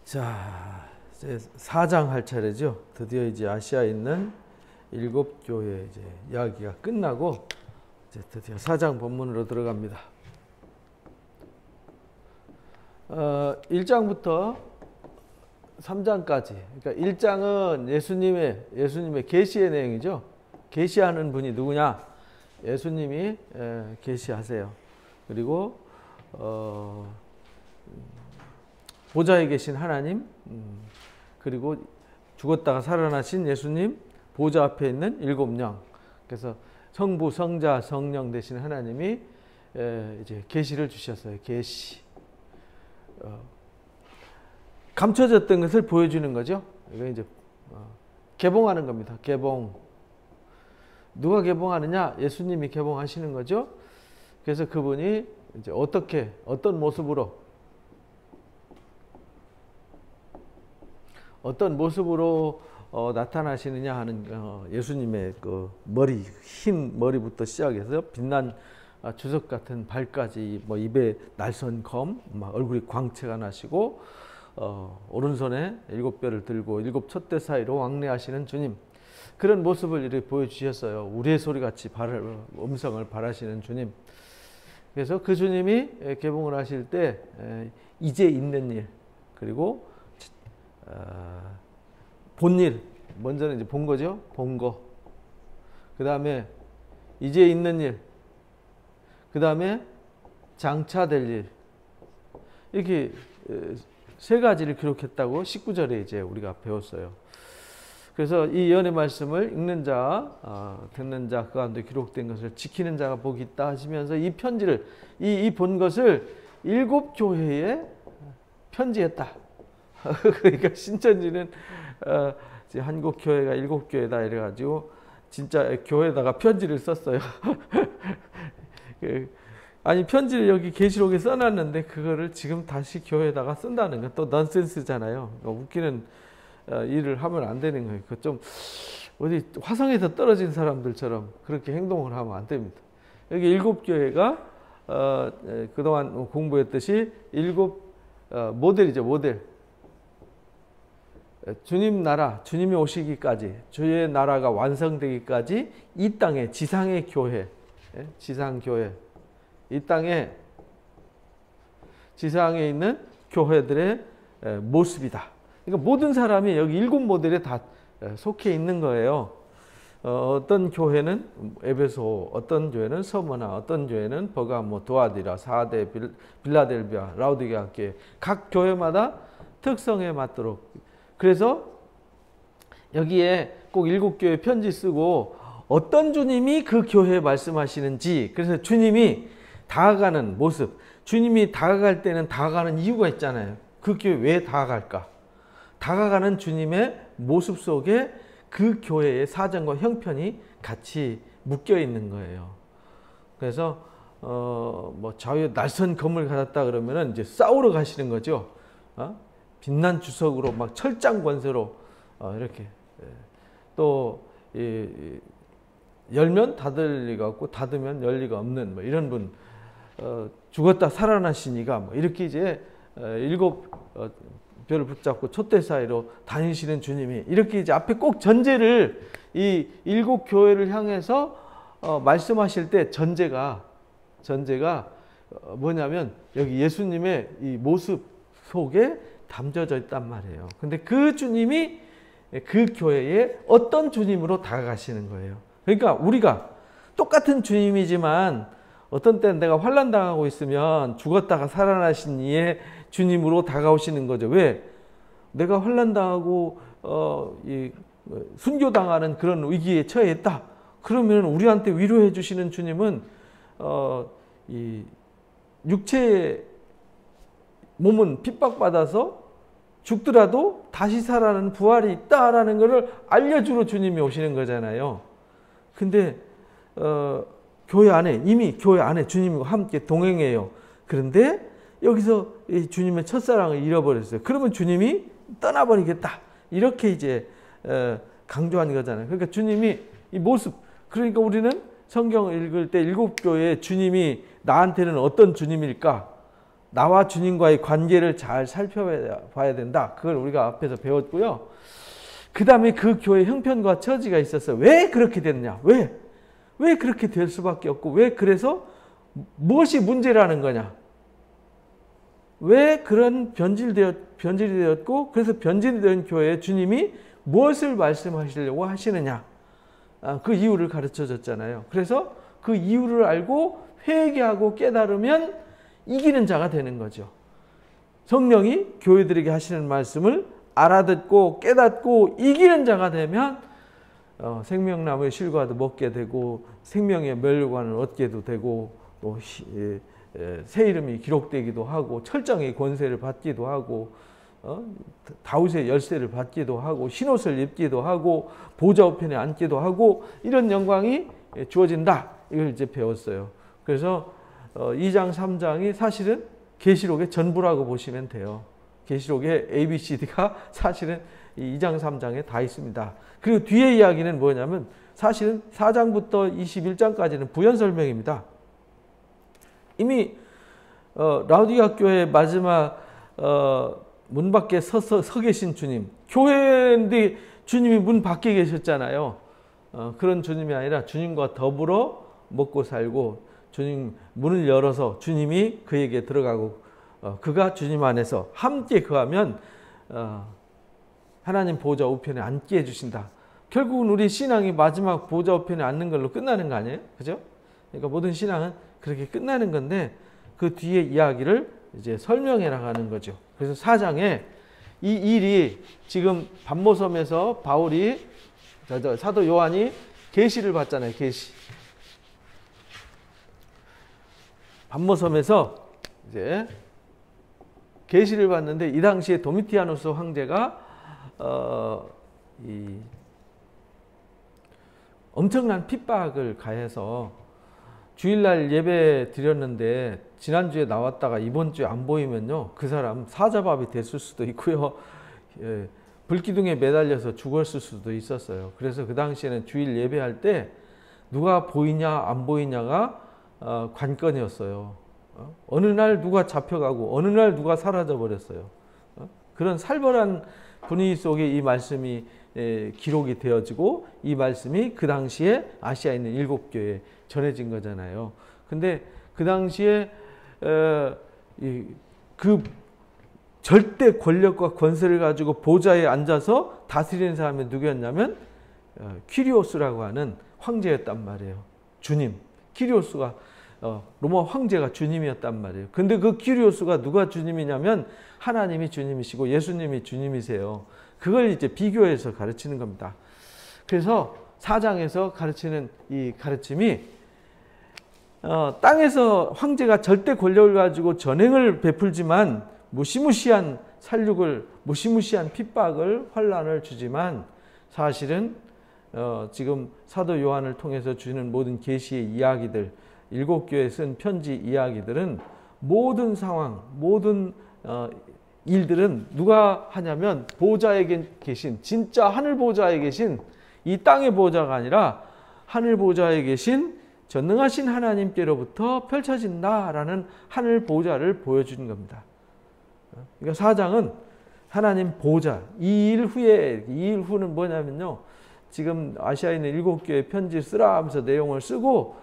자, 이제 4장 할 차례죠. 드디어 이제 아시아에 있는 7교회 이제 이야기가 끝나고 이제 드디어 4장 본문으로 들어갑니다. 1장부터 3장까지. 그러니까 1장은 예수님의 계시의 내용이죠. 계시하는 분이 누구냐? 예수님이 계시하세요. 그리고 보좌에 계신 하나님, 그리고 죽었다가 살아나신 예수님, 보좌 앞에 있는 7령. 그래서 성부, 성자, 성령 되신 하나님이 이제 계시를 주셨어요. 계시. 감춰졌던 것을 보여주는 거죠. 이거 이제 개봉하는 겁니다. 개봉. 누가 개봉하느냐? 예수님이 개봉하시는 거죠. 그래서 그분이 이제 어떤 모습으로 나타나시느냐 하는 예수님의 그 흰 머리부터 시작해서 빛난 주석 같은 발까지, 뭐 입에 날선 검, 막 얼굴이 광채가 나시고 오른손에 7뼈를 들고 7 촛대 사이로 왕래하시는 주님, 그런 모습을 이렇게 보여주셨어요. 우리의 소리같이 음성을 발하시는 주님. 그래서 그 주님이 개봉을 하실 때 이제 있는 일, 그리고 본 일, 먼저는 이제 본 거죠. 본 거. 그 다음에 이제 있는 일, 그 다음에 장차될 일. 이렇게 세 가지를 기록했다고 19절에 이제 우리가 배웠어요. 그래서 이 예언의 말씀을 읽는 자, 듣는 자, 그 가운데 기록된 것을 지키는 자가 복이 있다 하시면서 이 편지를, 이 본 것을 7교회에 편지했다. 그러니까 신천지는 한국 교회가 7교회다 이래가지고 진짜 교회에다가 편지를 썼어요. 아니, 편지를 여기 계시록에 써놨는데 그거를 지금 다시 교회에다가 쓴다는 건 또 넌센스잖아요. 웃기는 일을 하면 안 되는 거예요. 그 좀 어디 화성에서 떨어진 사람들처럼 그렇게 행동을 하면 안 됩니다. 여기 7교회가 그동안 공부했듯이 7 모델이죠. 모델. 주님 나라, 주님이 오시기까지, 주의 나라가 완성되기까지 이 땅에 지상의 교회, 지상교회, 이 땅에 지상에 있는 교회들의 모습이다. 그러니까 모든 사람이 여기 7 모델에 다 속해 있는 거예요. 어떤 교회는 에베소, 어떤 교회는 서머나, 어떤 교회는 버가모, 도아디라, 사대, 빌라델비아, 라우디게아 교회, 각 교회마다 특성에 맞도록. 그래서 여기에 꼭 7교회 편지 쓰고 어떤 주님이 그 교회에 말씀하시는지, 그래서 주님이 다가가는 모습, 주님이 다가갈 때는 다가가는 이유가 있잖아요. 그 교회 왜 다가갈까? 다가가는 주님의 모습 속에 그 교회의 사정과 형편이 같이 묶여 있는 거예요. 그래서 뭐 좌우에 날선 검을 가졌다 그러면은 이제 싸우러 가시는 거죠. 빛난 주석으로 막 철장 권세로 이렇게 또 열면 닫을 리가 없고 닫으면 열 리가 없는 뭐 이런 분, 죽었다 살아나시니가 뭐 이렇게 이제 7 뼈를 붙잡고 촛대 사이로 다니시는 주님이 이렇게 이제 앞에 꼭 전제를 이 7교회를 향해서 말씀하실 때 전제가 뭐냐면 여기 예수님의 이 모습 속에 담겨져 있단 말이에요. 근데 그 주님이 그 교회에 어떤 주님으로 다가가시는 거예요. 그러니까 우리가 똑같은 주님이지만 어떤 때는 내가 환난 당하고 있으면 죽었다가 살아나신 이의 주님으로 다가오시는 거죠. 왜? 내가 환난 당하고 순교당하는 그런 위기에 처했다. 그러면 우리한테 위로해 주시는 주님은 이 육체의 몸은 핍박받아서 죽더라도 다시 살아나는 부활이 있다라는 것을 알려주러 주님이 오시는 거잖아요. 근데 교회 안에, 이미 교회 안에 주님과 함께 동행해요. 그런데 여기서 이 주님의 첫사랑을 잃어버렸어요. 그러면 주님이 떠나버리겠다. 이렇게 이제 강조한 거잖아요. 그러니까 주님이 이 모습, 그러니까 우리는 성경을 읽을 때 7교회에 주님이 나한테는 어떤 주님일까? 나와 주님과의 관계를 잘 살펴봐야 된다. 그걸 우리가 앞에서 배웠고요. 그 다음에 그 교회 형편과 처지가 있었어요. 왜 그렇게 됐냐? 왜 그렇게 될 수밖에 없고, 왜 그래서 무엇이 문제라는 거냐? 왜 그런 변질이 되었고, 그래서 변질이 된 교회에 주님이 무엇을 말씀하시려고 하시느냐? 그 이유를 가르쳐 줬잖아요. 그래서 그 이유를 알고 회개하고 깨달으면 이기는 자가 되는 거죠. 성령이 교회들에게 하시는 말씀을 알아듣고 깨닫고 이기는 자가 되면 생명나무의 실과도 먹게 되고 생명의 멸관을 얻게도 되고 또 새 이름이 기록되기도 하고 철장의 권세를 받기도 하고 다윗의 열쇠를 받기도 하고 흰옷을 입기도 하고 보좌 우편에 앉기도 하고 이런 영광이 주어진다. 이걸 이제 배웠어요. 그래서 2장 3장이 사실은 계시록의 전부라고 보시면 돼요. 계시록의 ABCD가 사실은 이 2장 3장에 다 있습니다. 그리고 뒤에 이야기는 뭐냐면 사실은 4장부터 21장까지는 부연 설명입니다. 이미 라우디가 교회 마지막 문 밖에 서 계신 주님, 교회인데 주님이 문 밖에 계셨잖아요. 그런 주님이 아니라 주님과 더불어 먹고 살고 주님 문을 열어서 주님이 그에게 들어가고 그가 주님 안에서 함께 거하면 하나님 보좌 우편에 앉게 해주신다. 결국은 우리 신앙이 마지막 보좌 우편에 앉는 걸로 끝나는 거 아니에요? 그죠? 그러니까 모든 신앙은 그렇게 끝나는 건데 그 뒤에 이야기를 이제 설명해 나가는 거죠. 그래서 4장에 이 일이 지금 반모섬에서 바울이 사도 요한이 계시를 받잖아요. 계시. 반모섬에서 이제 계시를 받는데 이 당시에 도미티아누스 황제가 엄청난 핍박을 가해서 주일날 예배 드렸는데 지난주에 나왔다가 이번 주에 안 보이면요 그 사람 사자밥이 됐을 수도 있고요. 불기둥에 매달려서 죽었을 수도 있었어요. 그래서 그 당시에는 주일 예배할 때 누가 보이냐 안 보이냐가 관건이었어요. 어느 날 누가 잡혀가고 어느 날 누가 사라져 버렸어요. 그런 살벌한 분위기 속에 이 말씀이 기록이 되어지고 이 말씀이 그 당시에 아시아에 있는 7교회에 전해진 거잖아요. 근데 그 당시에 그 절대 권력과 권세를 가지고 보좌에 앉아서 다스리는 사람이 누구였냐면 퀴리오스라고 하는 황제였단 말이에요. 주님. 퀴리오스가 로마 황제가 주님이었단 말이에요. 근데 그 퀴리오스가 누가 주님이냐면 하나님이 주님이시고 예수님이 주님이세요. 그걸 이제 비교해서 가르치는 겁니다. 그래서 4장에서 가르치는 이 가르침이 땅에서 황제가 절대 권력을 가지고 전횡을 베풀지만 무시무시한 살육을 무시무시한 핍박을 환난을 주지만 사실은 지금 사도 요한을 통해서 주는 모든 계시의 이야기들 7교회에 쓴 편지 이야기들은 모든 상황 모든 일들은 누가 하냐면 보좌에 계신 진짜 하늘 보좌에 계신 이 땅의 보좌가 아니라 하늘 보좌에 계신 전능하신 하나님께로부터 펼쳐진다라는 하늘 보좌를 보여주는 겁니다. 그러니까 4장은 하나님 보좌 이 일 후는 뭐냐면요. 지금 아시아에 있는 7교회 편지 쓰라 하면서 내용을 쓰고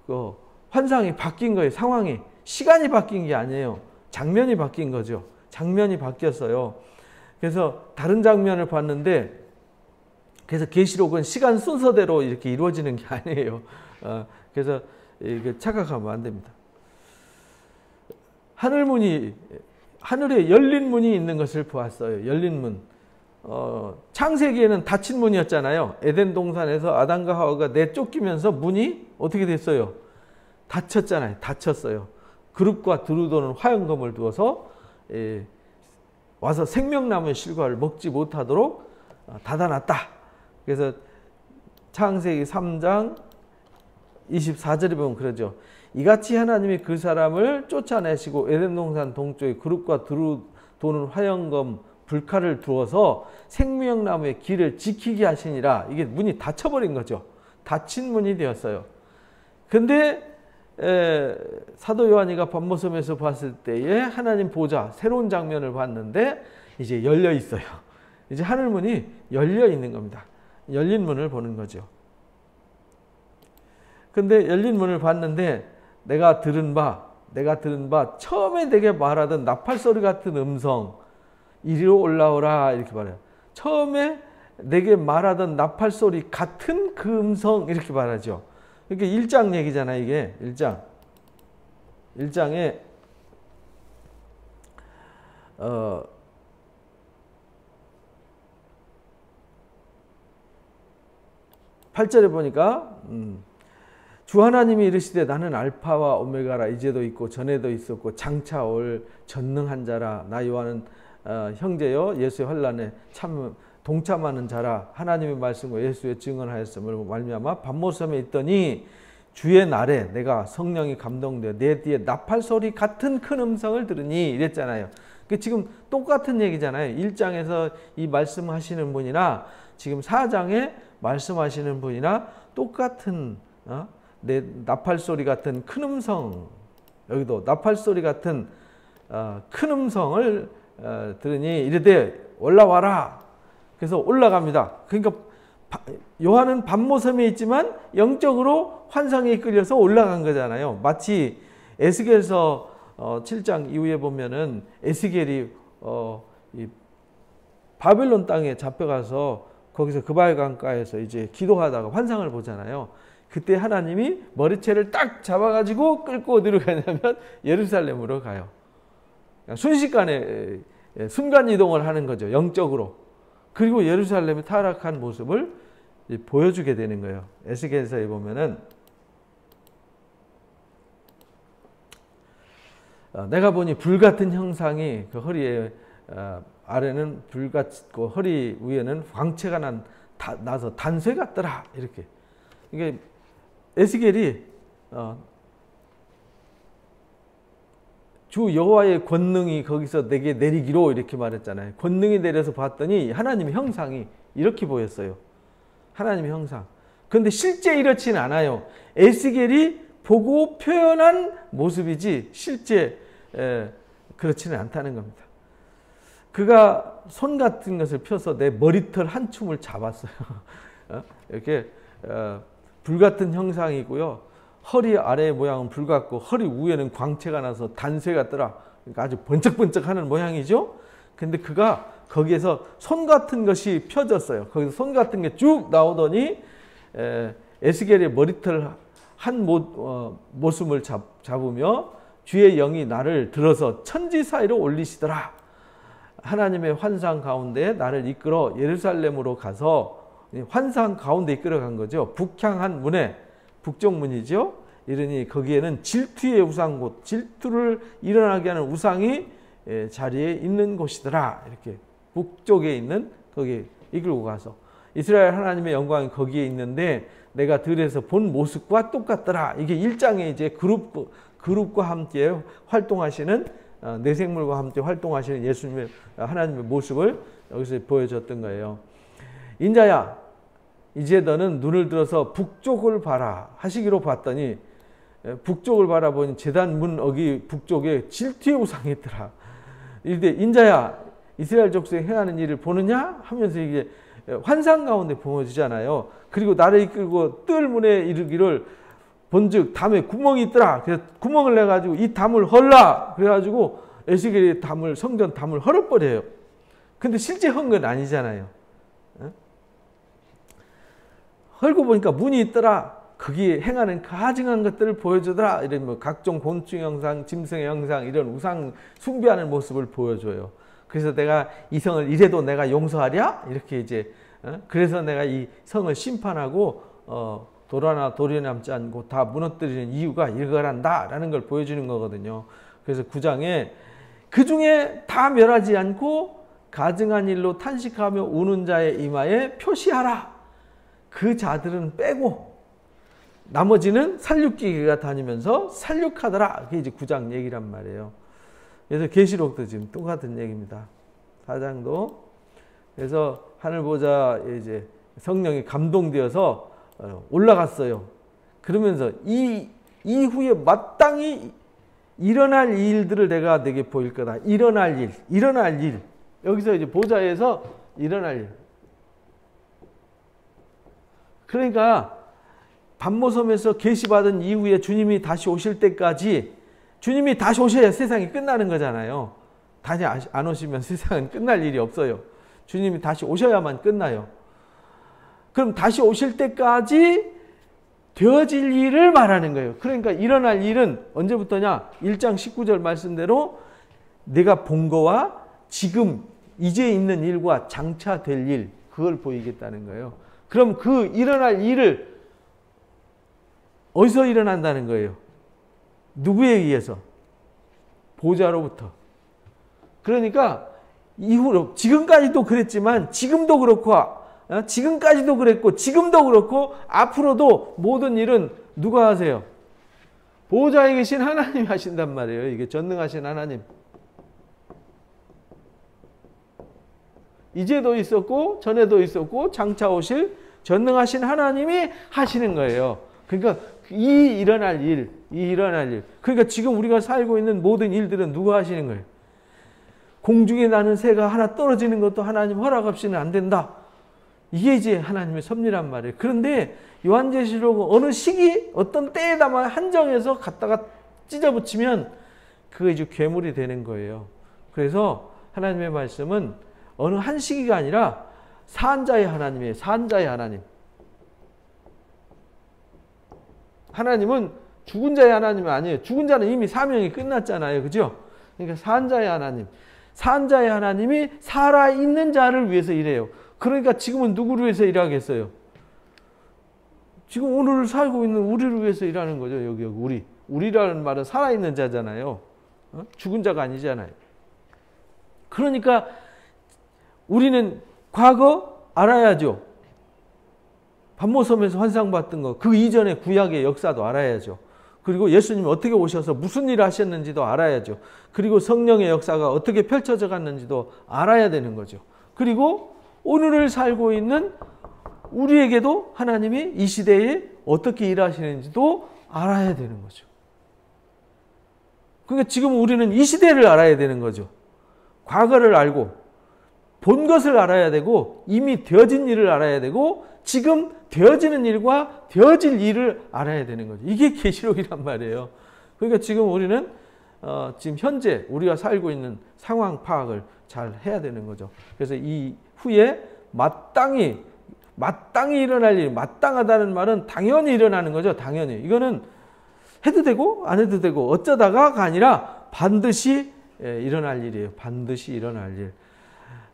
그 환상이 바뀐 거예요. 상황이 시간이 바뀐 게 아니에요. 장면이 바뀐 거죠. 장면이 바뀌었어요. 그래서 다른 장면을 봤는데 그래서 계시록은 시간 순서대로 이렇게 이루어지는 게 아니에요. 그래서 착각하면 안 됩니다. 하늘에 열린 문이 있는 것을 보았어요. 열린 문. 창세기에는 닫힌 문이었잖아요. 에덴 동산에서 아담과 하와가 내쫓기면서 문이 어떻게 됐어요? 닫혔잖아요. 닫혔어요. 그룹과 두루도는 화영검을 두어서 와서 생명나무의 실과를 먹지 못하도록 닫아놨다. 그래서 창세기 3장 24절에 보면 그러죠. 이같이 하나님이 그 사람을 쫓아내시고 에덴 동산 동쪽에 그룹과 두루도는 화영검 불칼을 두어서 생명나무의 길을 지키게 하시니라. 이게 문이 닫혀버린 거죠. 닫힌 문이 되었어요. 근데 사도 요한이가 반모섬에서 봤을 때에 하나님 보좌 새로운 장면을 봤는데 이제 열려 있어요. 이제 하늘 문이 열려 있는 겁니다. 열린 문을 보는 거죠. 근데 열린 문을 봤는데 내가 들은 바 처음에 내게 말하던 나팔 소리 같은 음성 이리로 올라오라 이렇게 말해요. 처음에 내게 말하던 나팔 소리 같은 그 음성 이렇게 말하죠. 그러니까 1장 얘기잖아요. 이게 1장에 8절에 보니까 주 하나님이 이르시되 나는 알파와 오메가라 이제도 있고 전에도 있었고 장차 올 전능한 자라 나 요한은 형제여 예수의 환난에 참 동참하는 자라 하나님의 말씀과 예수의 증언하였음을 말미암아 반모섬에 있더니 주의 날에 내가 성령이 감동되어 내 뒤에 나팔 소리 같은 큰 음성을 들으니 이랬잖아요. 지금 똑같은 얘기잖아요. 1장에서 이 말씀하시는 분이나 지금 4장에 말씀하시는 분이나 똑같은 내 나팔 소리 같은 큰 음성 여기도 나팔 소리 같은 큰 음성을 들으니 이르되 올라와라. 그래서 올라갑니다. 그러니까 요한은 반모섬에 있지만 영적으로 환상에 이끌려서 올라간 거잖아요. 마치 에스겔서 7장 이후에 보면은 에스겔이 이 바벨론 땅에 잡혀가서 거기서 그발 강가에서 이제 기도하다가 환상을 보잖아요. 그때 하나님이 머리채를 딱 잡아가지고 끌고 어디로 가냐면 예루살렘으로 가요. 순식간에 순간 이동을 하는 거죠. 영적으로. 그리고 예루살렘이 타락한 모습을 보여주게 되는 거예요. 에스겔서에 보면은 내가 보니 불같은 형상이 그 허리에 아래는 불같고 허리 위에는 광채가 나서 단쇠 같더라 이렇게. 이게 에스겔이 주 여호와의 권능이 거기서 내게 내리기로 이렇게 말했잖아요. 권능이 내려서 봤더니 하나님의 형상이 이렇게 보였어요. 하나님의 형상. 그런데 실제 이렇지는 않아요. 에스겔이 보고 표현한 모습이지 실제 그렇지는 않다는 겁니다. 그가 손 같은 것을 펴서 내 머리털 한 춤을 잡았어요. 이렇게 불같은 형상이고요. 허리 아래의 모양은 불같고 허리 위에는 광채가 나서 단쇠 같더라. 그러니까 아주 번쩍번쩍하는 모양이죠. 근데 그가 거기에서 손 같은 것이 펴졌어요. 거기서 손 같은 게 쭉 나오더니 에스겔의 머리털 한 모습을 잡으며 주의 영이 나를 들어서 천지 사이로 올리시더라. 하나님의 환상 가운데 나를 이끌어 예루살렘으로 가서 환상 가운데 이끌어 간 거죠. 북향한 문에 북쪽 문이죠. 이러니 거기에는 질투의 우상 곧 질투를 일어나게 하는 우상이 자리에 있는 곳이더라. 이렇게 북쪽에 있는 거기에 이끌고 가서 이스라엘 하나님의 영광이 거기에 있는데 내가 들에서 본 모습과 똑같더라. 이게 1장에 이제 그룹과 함께 활동하시는 내생물과 함께 활동하시는 예수님의 하나님의 모습을 여기서 보여줬던 거예요. 인자야 이제 너는 눈을 들어서 북쪽을 봐라 하시기로 봤더니 북쪽을 바라보니 제단 문 어기 북쪽에 질투의 우상이 있더라. 이때 인자야 이스라엘 족속이 행하는 일을 보느냐 하면서 이게 환상 가운데 보여지잖아요. 그리고 나를 이끌고 뜰 문에 이르기를 본즉 담에 구멍이 있더라. 그래서 구멍을 내가지고 이 담을 헐라. 그래가지고 에스겔이 성전 담을 헐어버려요. 근데 실제 한 건 아니잖아요. 헐고 보니까 문이 있더라. 거기에 행하는 가증한 것들을 보여주더라. 이런 뭐 각종 곤충 형상, 짐승의 형상 이런 우상 숭배하는 모습을 보여줘요. 그래서 내가 이 성을 이래도 내가 용서하랴? 이렇게 이제 그래서 내가 이 성을 심판하고 돌아나 돌이 남지 않고 다 무너뜨리는 이유가 이거란다라는 걸 보여주는 거거든요. 그래서 9장에 그 중에 다 멸하지 않고 가증한 일로 탄식하며 우는 자의 이마에 표시하라. 그 자들은 빼고 나머지는 살육기가 다니면서 살육하더라. 그게 이제 9장 얘기란 말이에요. 그래서 계시록도 지금 똑같은 얘기입니다. 4장도. 그래서 하늘 보좌에 이제 성령이 감동되어서 올라갔어요. 그러면서 이 이후에 마땅히 일어날 일들을 내가 내게 보일 거다. 일어날 일. 여기서 이제 보좌에서 일어날 일. 그러니까 반모섬에서 계시받은 이후에 주님이 다시 오실 때까지, 주님이 다시 오셔야 세상이 끝나는 거잖아요. 다시 안 오시면 세상은 끝날 일이 없어요. 주님이 다시 오셔야만 끝나요. 그럼 다시 오실 때까지 되어질 일을 말하는 거예요. 그러니까 일어날 일은 언제부터냐? 1장 19절 말씀대로 내가 본 거와 지금 이제 있는 일과 장차 될 일, 그걸 보이겠다는 거예요. 그럼 그 일어날 일을 어디서 일어난다는 거예요? 누구에 의해서? 보좌로부터. 그러니까 이후로, 지금까지도 그랬지만 지금도 그렇고, 지금까지도 그랬고 지금도 그렇고 앞으로도 모든 일은 누가 하세요? 보좌에 계신 하나님이 하신단 말이에요. 이게 전능하신 하나님. 이제도 있었고 전에도 있었고 장차 오실 전능하신 하나님이 하시는 거예요. 그러니까 이 일어날 일. 그러니까 지금 우리가 살고 있는 모든 일들은 누가 하시는 거예요? 공중에 나는 새가 하나 떨어지는 것도 하나님 허락 없이는 안 된다. 이게 이제 하나님의 섭리란 말이에요. 그런데 요한계시록은 어느 시기, 어떤 때에다만 한정해서 갖다가 찢어붙이면 그게 이제 괴물이 되는 거예요. 그래서 하나님의 말씀은 어느 한 시기가 아니라 산자의 하나님이에요. 산자의 하나님. 하나님은 죽은 자의 하나님이 아니에요. 죽은 자는 이미 사명이 끝났잖아요. 그죠? 그러니까 산자의 하나님. 산자의 하나님이 살아있는 자를 위해서 일해요. 그러니까 지금은 누구를 위해서 일하겠어요? 지금 오늘 살고 있는 우리를 위해서 일하는 거죠. 여기 우리. 우리라는 말은 살아있는 자잖아요. 죽은 자가 아니잖아요. 그러니까 우리는 과거 알아야죠. 반모섬에서 환상봤던 거, 그 이전의 구약의 역사도 알아야죠. 그리고 예수님이 어떻게 오셔서 무슨 일을 하셨는지도 알아야죠. 그리고 성령의 역사가 어떻게 펼쳐져 갔는지도 알아야 되는 거죠. 그리고 오늘을 살고 있는 우리에게도 하나님이 이 시대에 어떻게 일하시는지도 알아야 되는 거죠. 그러니까 지금 우리는 이 시대를 알아야 되는 거죠. 과거를 알고 본 것을 알아야 되고 이미 되어진 일을 알아야 되고 지금 되어지는 일과 되어질 일을 알아야 되는 거죠. 이게 계시록이란 말이에요. 그러니까 지금 우리는 지금 현재 우리가 살고 있는 상황 파악을 잘 해야 되는 거죠. 그래서 이 후에 마땅히 일어날 일, 마땅하다는 말은 당연히 일어나는 거죠. 당연히. 이거는 해도 되고 안 해도 되고 어쩌다가가 아니라 반드시 일어날 일이에요. 반드시 일어날 일.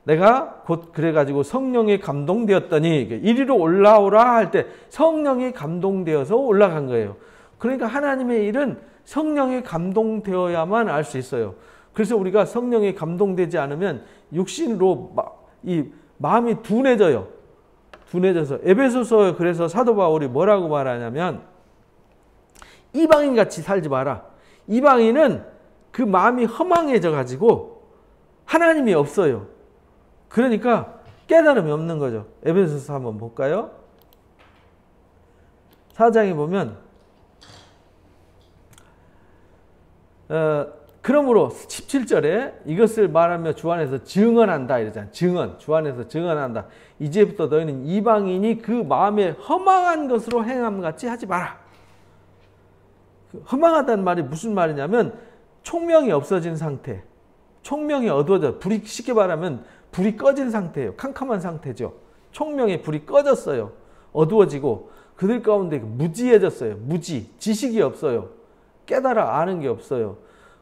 내가 곧 그래가지고 성령에 감동되었더니 이리로 올라오라 할 때 성령에 감동되어서 올라간 거예요. 그러니까 하나님의 일은 성령에 감동되어야만 알 수 있어요. 그래서 우리가 성령에 감동되지 않으면 육신으로 이 마음이 둔해져요. 둔해져서 에베소서 그래서 사도 바울이 뭐라고 말하냐면 이방인같이 살지 마라. 이방인은 그 마음이 허망해져 가지고 하나님이 없어요. 그러니까 깨달음이 없는 거죠. 에베소서 한번 볼까요? 4장에 보면 그러므로 17절에 이것을 말하며 주 안에서 증언한다 이러잖아요. 증언. 주 안에서 증언한다. 이제부터 너희는 이방인이 그 마음에 허망한 것으로 행함같이 하지 마라. 허망하다는 말이 무슨 말이냐면 총명이 없어진 상태. 총명이 어두워져. 불이 쉽게 말하면 불이 꺼진 상태예요. 캄캄한 상태죠. 총명의 불이 꺼졌어요. 어두워지고 그들 가운데 무지해졌어요. 무지. 지식이 없어요. 깨달아 아는 게 없어요.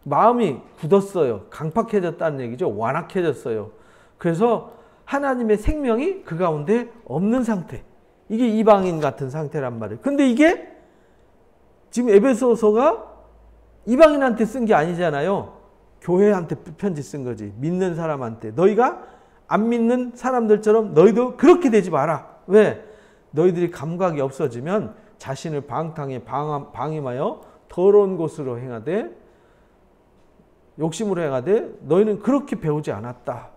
마음이 굳었어요. 강팍해졌다는 얘기죠. 완악해졌어요. 그래서 하나님의 생명이 그 가운데 없는 상태. 이게 이방인 같은 상태란 말이에요. 근데 이게 지금 에베소서가 이방인한테 쓴 게 아니잖아요. 교회한테 편지 쓴 거지. 믿는 사람한테. 너희가 안 믿는 사람들처럼 너희도 그렇게 되지 마라. 왜? 너희들이 감각이 없어지면 자신을 방탕에 방임하여 더러운 곳으로 행하되 욕심으로 행하되 너희는 그렇게 배우지 않았다.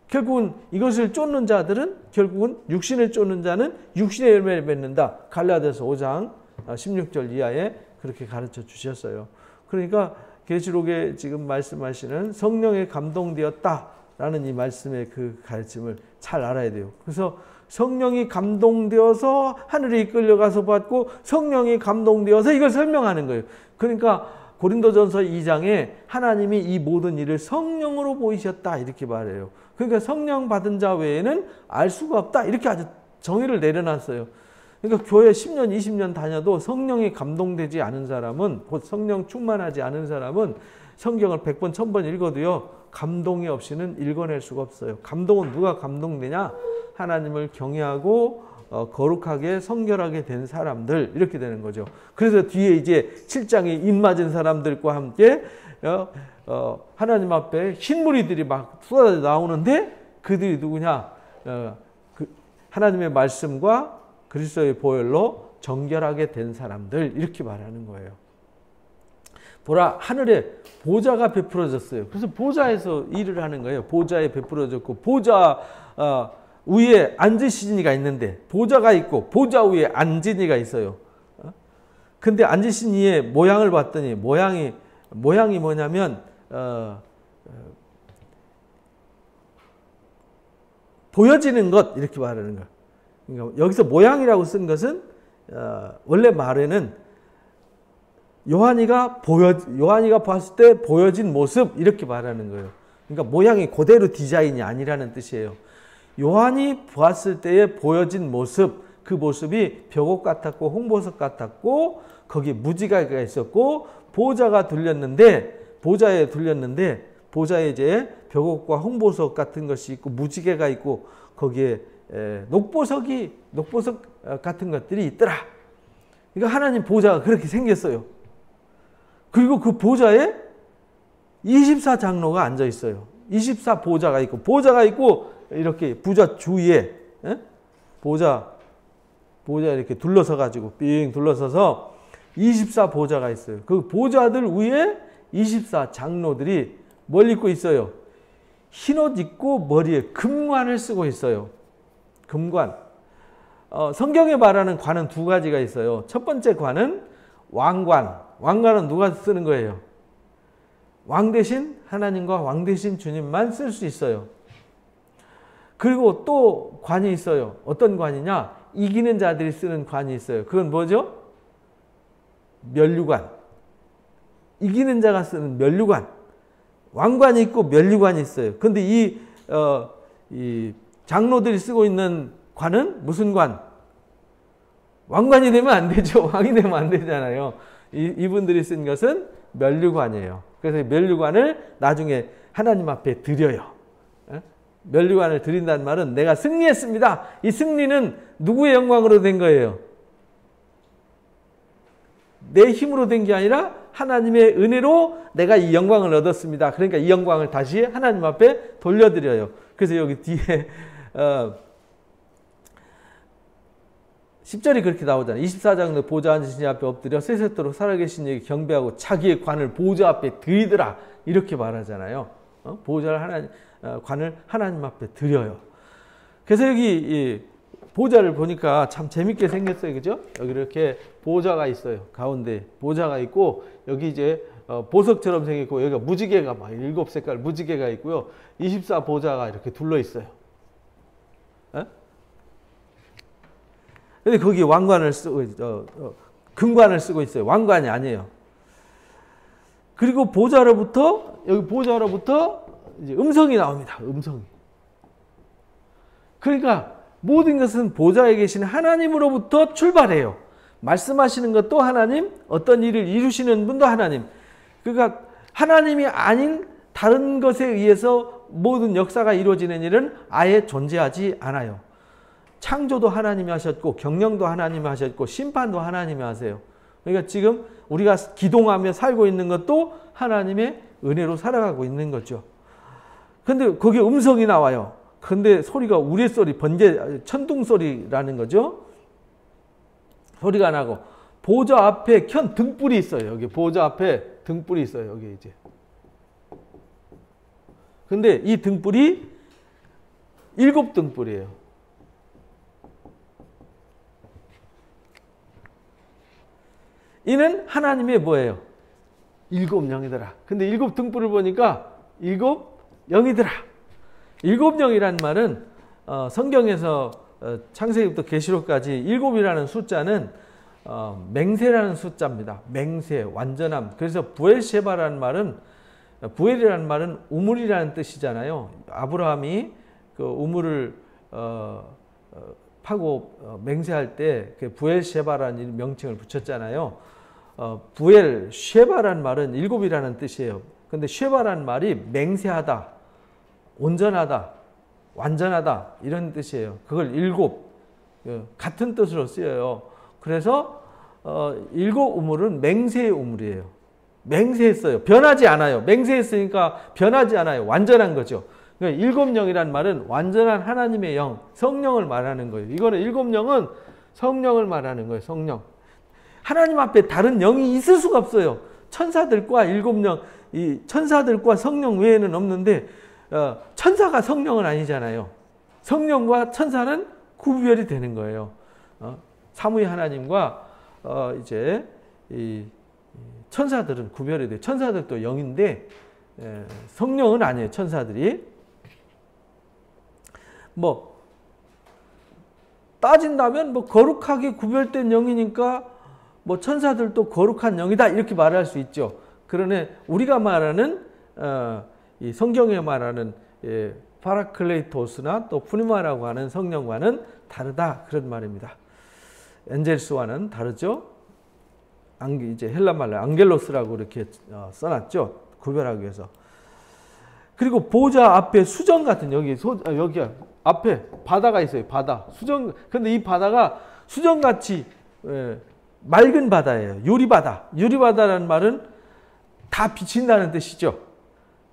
결국은 이것을 쫓는 자들은 결국은 육신을 쫓는 자는 육신의 열매를 맺는다. 갈라디아서 5장 16절 이하에 그렇게 가르쳐 주셨어요. 그러니까 계시록에 지금 말씀하시는 성령에 감동되었다라는 이 말씀의 그 가르침을 잘 알아야 돼요. 그래서 성령이 감동되어서 하늘에 이끌려가서 받고 성령이 감동되어서 이걸 설명하는 거예요. 그러니까 고린도전서 2장에 하나님이 이 모든 일을 성령으로 보이셨다 이렇게 말해요. 그러니까 성령 받은 자 외에는 알 수가 없다 이렇게 아주 정의를 내려놨어요. 그러니까 교회 10년 20년 다녀도 성령이 감동되지 않은 사람은, 곧 성령 충만하지 않은 사람은 성경을 100번 1000번 읽어도요 감동이 없이는 읽어낼 수가 없어요. 감동은 누가 감동되냐? 하나님을 경외하고 거룩하게 성결하게 된 사람들, 이렇게 되는 거죠. 그래서 뒤에 이제 7장에 입맞은 사람들과 함께 하나님 앞에 흰무리들이 막 쏟아져 나오는데 그들이 누구냐? 하나님의 말씀과 그리스도의 보혈로 정결하게 된 사람들, 이렇게 말하는 거예요. 보라, 하늘에 보좌가 베풀어졌어요. 그래서 보좌에서 일을 하는 거예요. 보좌에 베풀어졌고, 보좌 위에 앉으신 이가 있는데, 보좌가 있고 보좌 위에 앉은 이가 있어요. 근데 앉으신 이의 모양을 봤더니 모양이 뭐냐면 보여지는 것, 이렇게 말하는 거예요. 그러니까 여기서 모양이라고 쓴 것은 원래 말에는 요한이가 봤을 때 보여진 모습, 이렇게 말하는 거예요. 그러니까 모양이 그대로 디자인이 아니라는 뜻이에요. 요한이 보았을 때에 보여진 모습, 그 모습이 벽옥 같았고 홍보석 같았고 거기에 무지개가 있었고 보좌에 둘렸는데 보좌에 이제 벽옥과 홍보석 같은 것이 있고 무지개가 있고 거기에 녹보석 같은 것들이 있더라. 그러니까 하나님 보좌가 그렇게 생겼어요. 그리고 그 보좌에 24장로가 앉아 있어요. 24보좌가 있고 이렇게 보좌 주위에 보좌 이렇게 둘러서 가지고 삥 둘러서서 24보좌가 있어요. 그 보좌들 위에 24장로들이 뭘 입고 있어요? 흰옷 입고 머리에 금관을 쓰고 있어요. 금관. 성경에 말하는 관은 두 가지가 있어요. 첫 번째 관은 왕관. 왕관은 누가 쓰는 거예요? 왕 대신 하나님과 왕 대신 주님만 쓸 수 있어요. 그리고 또 관이 있어요. 어떤 관이냐? 이기는 자들이 쓰는 관이 있어요. 그건 뭐죠? 면류관. 이기는 자가 쓰는 면류관. 왕관이 있고 면류관이 있어요. 근데 이 장로들이 쓰고 있는 관은 무슨 관? 왕관이 되면 안 되죠. 왕이 되면 안 되잖아요. 이분들이 쓴 것은 면류관이에요. 그래서 면류관을 나중에 하나님 앞에 드려요. 면류관을 드린다는 말은 내가 승리했습니다. 이 승리는 누구의 영광으로 된 거예요? 내 힘으로 된 게 아니라 하나님의 은혜로 내가 이 영광을 얻었습니다. 그러니까 이 영광을 다시 하나님 앞에 돌려드려요. 그래서 여기 뒤에 10절이 그렇게 나오잖아요. 24장로 보좌 앉으신 이 앞에 엎드려 세세토록 살아계신 이에게 경배하고 자기의 관을 보좌 앞에 드리더라. 이렇게 말하잖아요. 관을 하나님 앞에 드려요. 그래서 여기 이 보좌를 보니까 참 재밌게 생겼어요. 그죠? 여기 이렇게 보좌가 있어요. 가운데 보좌가 있고 여기 이제 보석처럼 생겼고 여기가 무지개가 막 7색깔 무지개가 있고요. 24보좌가 이렇게 둘러 있어요. 근데 거기 왕관을 쓰고 금관을 쓰고 있어요. 왕관이 아니에요. 그리고 여기 보좌로부터 이제 음성이 나옵니다. 음성이. 그러니까 모든 것은 보좌에 계신 하나님으로부터 출발해요. 말씀하시는 것도 하나님, 어떤 일을 이루시는 분도 하나님. 그러니까 하나님이 아닌 다른 것에 의해서 모든 역사가 이루어지는 일은 아예 존재하지 않아요. 창조도 하나님이 하셨고 경영도 하나님이 하셨고 심판도 하나님이 하세요. 그러니까 지금 우리가 기동하며 살고 있는 것도 하나님의 은혜로 살아가고 있는 거죠. 근데 거기에 음성이 나와요. 근데 소리가 우레소리, 번개, 천둥소리라는 거죠. 소리가 나고 보좌 앞에 켠 등불이 있어요. 여기 보좌 앞에 등불이 있어요. 여기 이제. 근데 이 등불이 7등불이에요. 이는 하나님의 뭐예요? 일곱 영이더라. 근데 일곱 등불을 보니까 일곱 영이더라. 일곱 영이란 말은 성경에서 창세기부터 계시록까지 일곱이라는 숫자는 맹세라는 숫자입니다. 맹세, 완전함. 그래서 부엘셰바라는 말은, 부엘이라는 말은 우물이라는 뜻이잖아요. 아브라함이 그 우물을 파고 맹세할 때 그 부엘셰바라는 명칭을 붙였잖아요. 부엘, 쉐바라는 말은 일곱이라는 뜻이에요. 근데 쉐바라는 말이 맹세하다, 온전하다, 완전하다 이런 뜻이에요. 그걸 일곱, 같은 뜻으로 쓰여요. 그래서 일곱 우물은 맹세의 우물이에요. 맹세했어요. 변하지 않아요. 맹세했으니까 변하지 않아요. 완전한 거죠. 그러니까 일곱 영이란 말은 완전한 하나님의 영, 성령을 말하는 거예요. 이거는 일곱 영은 성령을 말하는 거예요. 성령. 하나님 앞에 다른 영이 있을 수가 없어요. 천사들과 일곱 영, 이 천사들과 성령 외에는 없는데 천사가 성령은 아니잖아요. 성령과 천사는 구별이 되는 거예요. 사무의 하나님과 이제 이 천사들은 구별이 돼요. 천사들도 영인데 성령은 아니에요. 천사들이 뭐 따진다면 뭐 거룩하게 구별된 영이니까 뭐 천사들도 거룩한 영이다 이렇게 말할 수 있죠. 그러나 우리가 말하는 이 성경에 말하는 파라클레이토스나 또 푸니마라고 하는 성령과는 다르다 그런 말입니다. 엔젤스와는 다르죠. 이제 헬라 말로 앙겔로스라고 이렇게 써놨죠. 구별하기 위해서. 그리고 보좌 앞에 수정 같은 여기 앞에 바다가 있어요. 바다 수정. 근데 이 바다가 수정같이 맑은 바다예요. 유리바다. 유리바다라는 말은 다 비친다는 뜻이죠.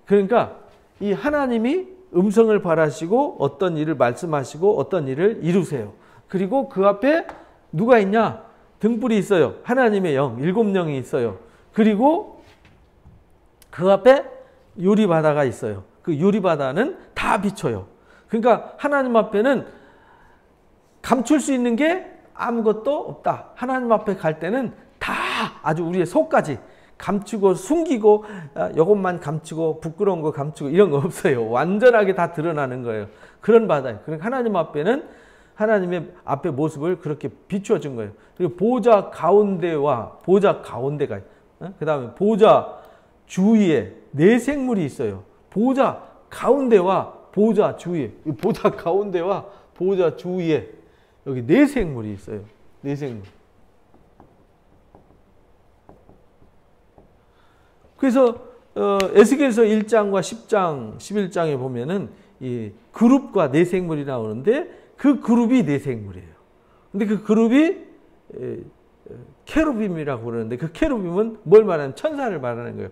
그러니까 이 하나님이 음성을 발하시고 어떤 일을 말씀하시고 어떤 일을 이루세요. 그리고 그 앞에 누가 있냐? 등불이 있어요. 하나님의 영, 일곱 영이 있어요. 그리고 그 앞에 유리바다가 있어요. 그 유리바다는 다 비춰요. 그러니까 하나님 앞에는 감출 수 있는 게 아무것도 없다. 하나님 앞에 갈 때는 다 아주 우리의 속까지 감추고 숨기고 이것만 감추고 부끄러운 거 감추고 이런 거 없어요. 완전하게 다 드러나는 거예요. 그런 바다예요. 그러니까 하나님 앞에는 하나님의 앞에 모습을 그렇게 비추어 준 거예요. 그리고 보좌 가운데와 보좌 가운데가 그 다음에 보좌 주위에 네 생물이 있어요. 보좌 가운데와 보좌 주위에 보좌 가운데와 보좌 주위에 여기 네 생물이 있어요. 네 생물. 그래서 에스겔서 1장과 10장, 11장에 보면은 이 그룹과 네 생물이 나오는데 그 그룹이 네 생물이에요. 근데 그 그룹이 케루빔이라고 그러는데 그 케루빔은 뭘 말하는? 천사를 말하는 거예요.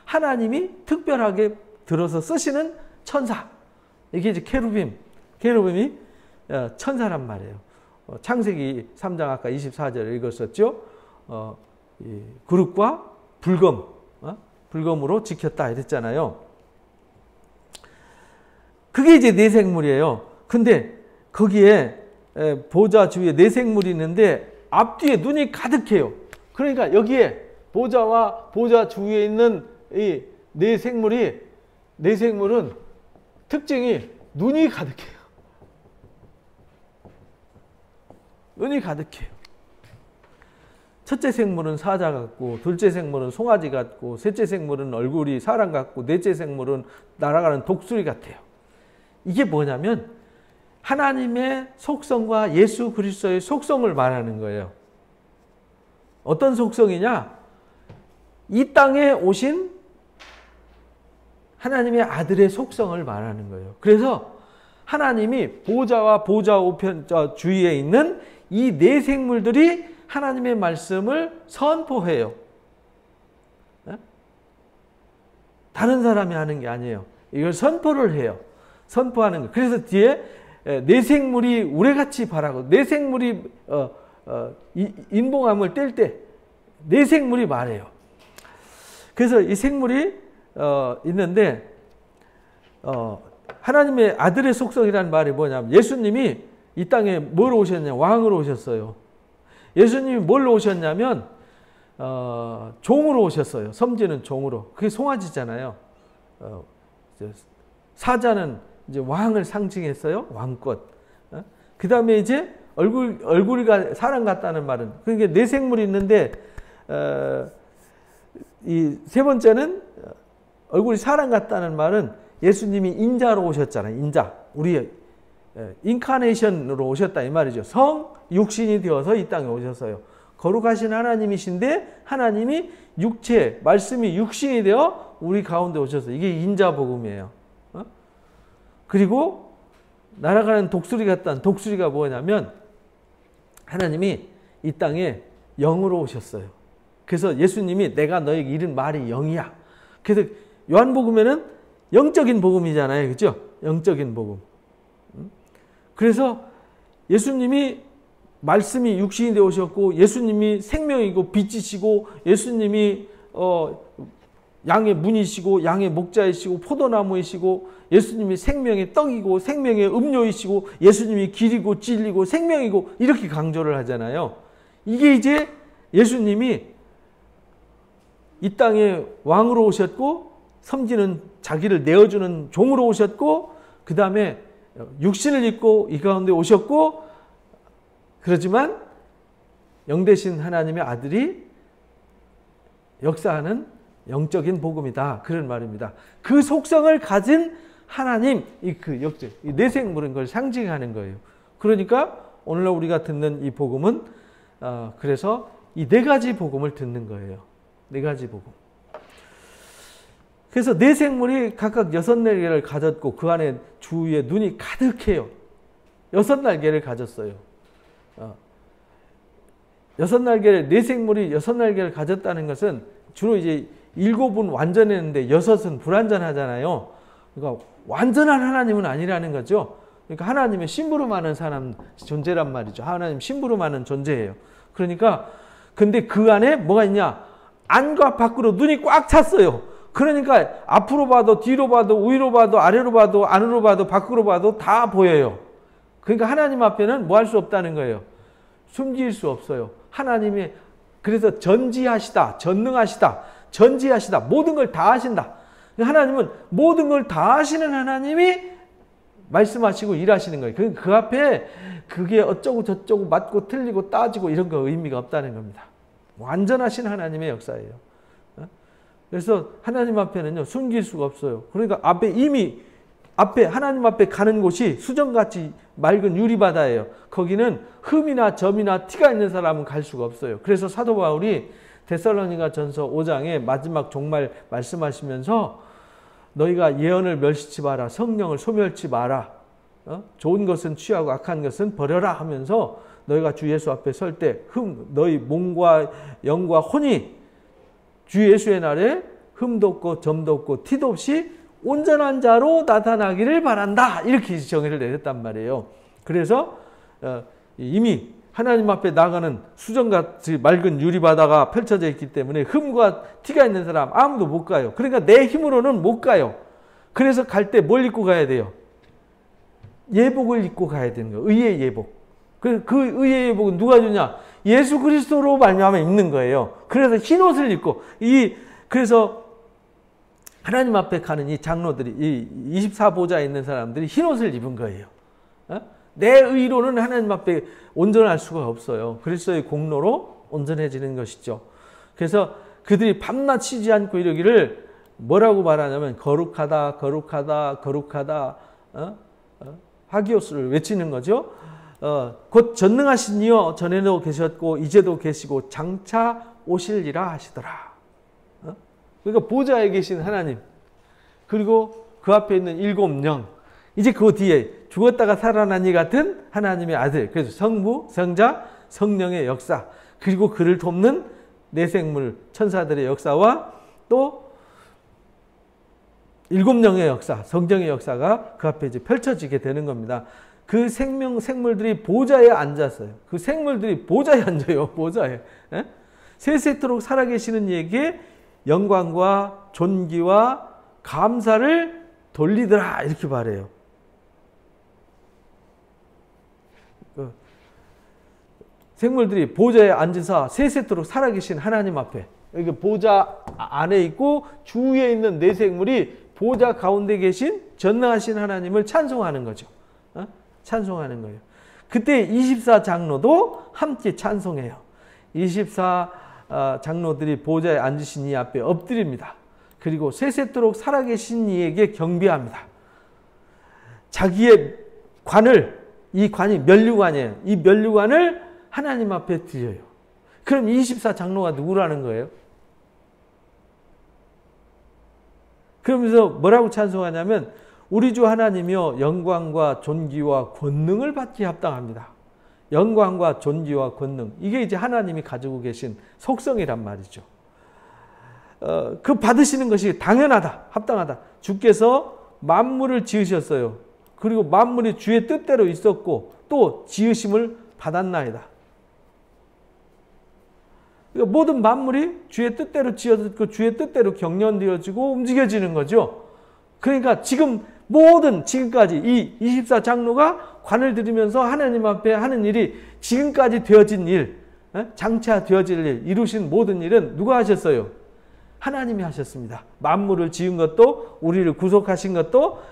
하나님이 특별하게 들어서 쓰시는 천사. 이게 이제 케루빔. 케루빔이 천사란 말이에요. 창세기 3장 아까 24절 읽었었죠. 이 그룹과 불검, 불검으로 지켰다 이랬잖아요. 그게 이제 네 생물이에요. 근데 거기에 보좌 주위에 네 생물이 있는데 앞뒤에 눈이 가득해요. 그러니까 여기에 보좌와 보좌 주위에 있는 이 네 생물은 특징이 눈이 가득해요. 눈이 가득해요. 첫째 생물은 사자 같고, 둘째 생물은 송아지 같고, 셋째 생물은 얼굴이 사람 같고, 넷째 생물은 날아가는 독수리 같아요. 이게 뭐냐면 하나님의 속성과 예수 그리스도의 속성을 말하는 거예요. 어떤 속성이냐? 이 땅에 오신 하나님의 아들의 속성을 말하는 거예요. 그래서 하나님이 보좌와 보좌 우편 주위에 있는 이 네 생물들이 하나님의 말씀을 선포해요. 다른 사람이 하는 게 아니에요. 이걸 선포를 해요. 선포하는 거예요. 그래서 뒤에 네 생물이 우레같이 바라고 네 생물이 인봉함을 뗄 때 네 생물이 말해요. 그래서 이 생물이 있는데 하나님의 아들의 속성이라는 말이 뭐냐면 예수님이 이 땅에 뭐로 오셨냐? 왕으로 오셨어요. 예수님이 뭘로 오셨냐면 종으로 오셨어요. 섬지는 종으로. 그게 송아지잖아요. 사자는 이제 왕을 상징했어요. 왕꽃. 그 다음에 이제 얼굴이 사람 같다는 말은, 그러니까 네 생물이 있는데, 이 세 번째는 얼굴이 사람 같다는 말은 예수님이 인자로 오셨잖아요. 인자. 우리 인카네이션으로 오셨다 이 말이죠. 성 육신이 되어서 이 땅에 오셨어요. 거룩하신 하나님이신데 하나님이 육체, 말씀이 육신이 되어 우리 가운데 오셨어요. 이게 인자 복음이에요. 그리고 날아가는 독수리 같다는 독수리가 뭐냐면 하나님이 이 땅에 영으로 오셨어요. 그래서 예수님이 내가 너에게 이른 말이 영이야. 그래서 요한복음에는 영적인 복음이잖아요. 그죠? 영적인 복음. 그래서 예수님이 말씀이 육신이 되어 오셨고 예수님이 생명이고 빛이시고 예수님이 양의 문이시고 양의 목자이시고 포도나무이시고 예수님이 생명의 떡이고 생명의 음료이시고 예수님이 길이고 진리고 생명이고 이렇게 강조를 하잖아요. 이게 이제 예수님이 이 땅에 왕으로 오셨고 섬기는 자기를 내어주는 종으로 오셨고 그 다음에 육신을 입고 이 가운데 오셨고 그렇지만 영되신 하나님의 아들이 역사하는 영적인 복음이다. 그런 말입니다. 그 속성을 가진 하나님, 이 내생물은 그걸 상징하는 거예요. 그러니까 오늘날 우리가 듣는 이 복음은 그래서 이 네 가지 복음을 듣는 거예요. 네 가지 복음. 그래서 네 생물이 각각 6날개를 가졌고 그 안에 주위에 눈이 가득해요. 6날개를 가졌어요. 6날개를, 네 생물이 6날개를 가졌다는 것은 주로 이제 7은 완전했는데 6은 불완전하잖아요. 그러니까 완전한 하나님은 아니라는 거죠. 그러니까 하나님의 심부름하는 사람 존재란 말이죠. 하나님 심부름하는 존재예요. 그러니까 근데 그 안에 뭐가 있냐? 안과 밖으로 눈이 꽉 찼어요. 그러니까 앞으로 봐도 뒤로 봐도 위로 봐도 아래로 봐도 안으로 봐도 밖으로 봐도 다 보여요. 그러니까 하나님 앞에는 뭐 할 수 없다는 거예요. 숨길 수 없어요. 하나님이 그래서 전지하시다, 전능하시다, 전지하시다, 모든 걸 다 하신다. 하나님은 모든 걸 다 하시는 하나님이 말씀하시고 일하시는 거예요. 그 앞에 그게 어쩌고 저쩌고 맞고 틀리고 따지고 이런 거 의미가 없다는 겁니다. 완전하신 하나님의 역사예요. 그래서 하나님 앞에는요 숨길 수가 없어요. 그러니까 앞에 하나님 앞에 가는 곳이 수정같이 맑은 유리바다예요. 거기는 흠이나 점이나 티가 있는 사람은 갈 수가 없어요. 그래서 사도 바울이 데살로니가 전서 5장에 마지막 종말 말씀하시면서 너희가 예언을 멸시치 마라. 성령을 소멸치 마라. 좋은 것은 취하고 악한 것은 버려라 하면서 너희가 주 예수 앞에 설 때 너희 몸과 영과 혼이 주 예수의 날에 흠도 없고 점도 없고 티도 없이 온전한 자로 나타나기를 바란다. 이렇게 정의를 내렸단 말이에요. 그래서 이미 하나님 앞에 나가는 수정같이 맑은 유리바다가 펼쳐져 있기 때문에 흠과 티가 있는 사람 아무도 못 가요. 그러니까 내 힘으로는 못 가요. 그래서 갈 때 뭘 입고 가야 돼요? 예복을 입고 가야 되는 거예요. 의의 예복. 그 의의 예복은 누가 주냐? 예수 그리스도로 말미암아 입는 거예요. 그래서 흰 옷을 입고 그래서 하나님 앞에 가는 이 장로들이 이 24보좌에 있는 사람들이 흰 옷을 입은 거예요. 내 의로는 하나님 앞에 온전할 수가 없어요. 그리스도의 공로로 온전해지는 것이죠. 그래서 그들이 밤낮 쉬지 않고 이러기를 뭐라고 말하냐면 거룩하다 거룩하다 거룩하다 하기오스를 외치는 거죠. 곧 전능하신 이여 전에도 계셨고 이제도 계시고 장차 오실리라 하시더라. 그러니까 보좌에 계신 하나님 그리고 그 앞에 있는 7영 이제 그 뒤에 죽었다가 살아난 이 같은 하나님의 아들 그래서 성부, 성자, 성령의 역사 그리고 그를 돕는 내생물 천사들의 역사와 또 7영의 역사 성령의 역사가 그 앞에 이제 펼쳐지게 되는 겁니다. 그 생물들이 보좌에 앉았어요. 그 생물들이 보좌에 앉아요. 보좌에. 세세토록 살아계시는 이에게 영광과 존귀와 감사를 돌리더라 이렇게 말해요. 생물들이 보좌에 앉으사 세세토록 살아계신 하나님 앞에, 여기 보좌 안에 있고 주위에 있는 네 생물이 보좌 가운데 계신 전능하신 하나님을 찬송하는 거죠. 찬송하는 거예요. 그때 24장로도 함께 찬송해요. 24장로들이 보좌에 앉으신 이 앞에 엎드립니다. 그리고 세세토록 살아계신 이에게 경배합니다. 자기의 관을, 이 관이 면류관이에요. 이 면류관을 하나님 앞에 드려요. 그럼 24장로가 누구라는 거예요? 그러면서 뭐라고 찬송하냐면 우리 주 하나님이여 영광과 존귀와 권능을 받기에 합당합니다. 영광과 존귀와 권능, 이게 이제 하나님이 가지고 계신 속성이란 말이죠. 그 받으시는 것이 당연하다, 합당하다. 주께서 만물을 지으셨어요. 그리고 만물이 주의 뜻대로 있었고 또 지으심을 받았나이다. 그러니까 모든 만물이 주의 뜻대로 지어졌고 주의 뜻대로 경련되어지고 움직여지는 거죠. 그러니까 지금까지 이 24장로가 관을 들이면서 하나님 앞에 하는 일이 지금까지 되어진 일, 장차 되어질 일, 이루신 모든 일은 누가 하셨어요? 하나님이 하셨습니다. 만물을 지은 것도, 우리를 구속하신 것도,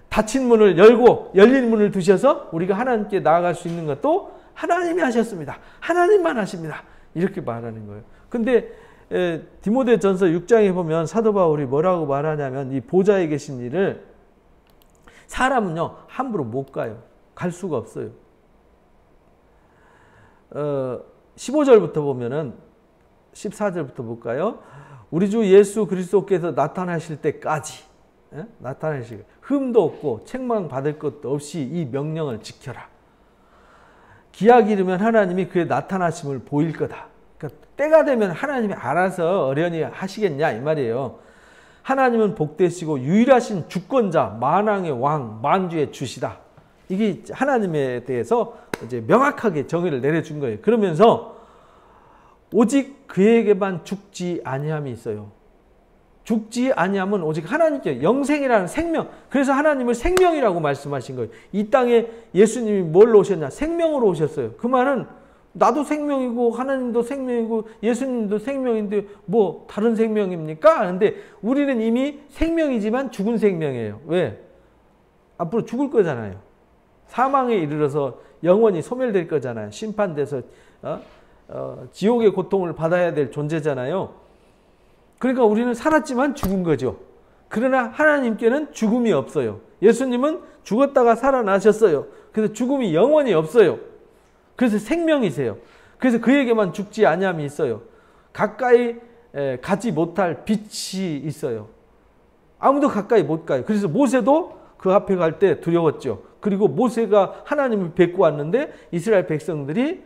닫힌 문을 열고 열린 문을 두셔서 우리가 하나님께 나아갈 수 있는 것도 하나님이 하셨습니다. 하나님만 하십니다. 이렇게 말하는 거예요. 근데 디모데전서 6장에 보면 사도 바울이 뭐라고 말하냐면 이 보좌에 계신 일을 사람은요 함부로 못 가요. 갈 수가 없어요. 15절부터 보면은 14절부터 볼까요? 우리 주 예수 그리스도께서 나타나실 때까지, 나타나실 흠도 없고 책망 받을 것도 없이 이 명령을 지켜라. 기약이 이르면 하나님이 그의 나타나심을 보일 거다. 그러니까 때가 되면 하나님이 알아서 어련히 하시겠냐 이 말이에요. 하나님은 복되시고 유일하신 주권자, 만왕의 왕, 만주의 주시다. 이게 하나님에 대해서 이제 명확하게 정의를 내려준 거예요. 그러면서 오직 그에게만 죽지 아니함이 있어요. 죽지 아니함은 오직 하나님께, 영생이라는 생명. 그래서 하나님을 생명이라고 말씀하신 거예요. 이 땅에 예수님이 뭘로 오셨냐? 생명으로 오셨어요. 그 말은 나도 생명이고 하나님도 생명이고 예수님도 생명인데 뭐 다른 생명입니까? 그런데 우리는 이미 생명이지만 죽은 생명이에요. 왜? 앞으로 죽을 거잖아요. 사망에 이르러서 영원히 소멸될 거잖아요. 심판돼서 지옥의 고통을 받아야 될 존재잖아요. 그러니까 우리는 살았지만 죽은 거죠. 그러나 하나님께는 죽음이 없어요. 예수님은 죽었다가 살아나셨어요. 그래서 죽음이 영원히 없어요. 그래서 생명이세요. 그래서 그에게만 죽지 아니함이 있어요. 가까이 가지 못할 빛이 있어요. 아무도 가까이 못 가요. 그래서 모세도 그 앞에 갈 때 두려웠죠. 그리고 모세가 하나님을 뵙고 왔는데 이스라엘 백성들이